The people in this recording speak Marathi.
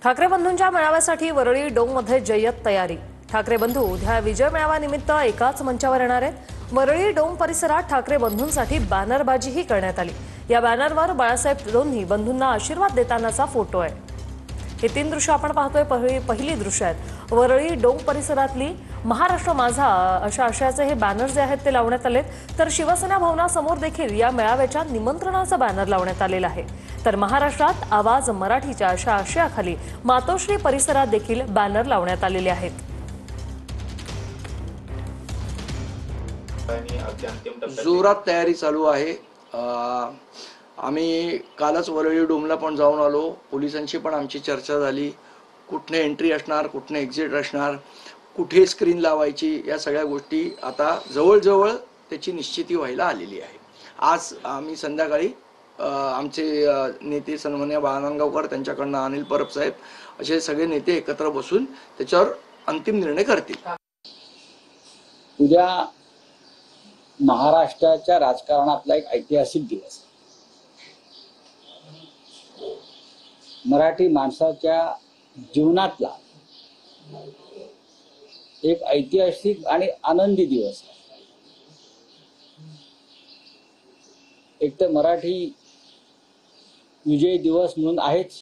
ठाकरे बंधूंच्या मेळाव्यासाठी वरळी डोंगमध्ये जय्यत तयारी। ठाकरे बंधू उद्या विजय मेळाव्यानिमित्त एकाच मंचावर येणार आहेत। वरळी डोंग परिसरात ठाकरे बंधूंसाठी बॅनरबाजीही करण्यात आली। या बॅनरवर बाळासाहेब दोन्ही बंधूंना आशीर्वाद देतानाचा फोटो आहे। हे तीन दृश्य आपण पाहतोय। पहिली दृश्य आहेत वरळी डोंग परिसरातली महाराष्ट्र माझा अशा आशयाचे हे बॅनर जे आहेत ते लावण्यात आलेत। तर शिवसेना भवनासमोर देखील या मेळाव्याच्या निमंत्रणाचा बॅनर लावण्यात आलेला आहे। तर महाराष्ट्रात आवाज मराठीच्या अशा आशयाखाली मातोश्री परिसरात देखील बॅनर लावण्यात आलेले आहेत। जोरात तयारी चालू आहे। आम्ही कालच वरळी डोमला पण जाऊन आलो। पोलिसांची पण आमची चर्चा झाली। कुठने एंट्री असणार, कुठने एक्झिट असणार, कुठे स्क्रीन लावायची, या सगळ्या गोष्टी आता जवळजवळ त्याची निश्चिती व्हायला आलेली आहे। आज आम्ही संध्याकाळी आमचे नेते सन्माननीय बाळानांदगावकर, त्यांच्याकडनं अनिल परब साहेब असे सगळे नेते एकत्र बसून त्याच्यावर अंतिम निर्णय करतील। उद्या महाराष्ट्राच्या राजकारणातला एक ऐतिहासिक दिवस, मराठी माणसाच्या जीवनातला एक ऐतिहासिक आणि आनंदी दिवस। एक तर मराठी विजय दिवस म्हणून आहेच,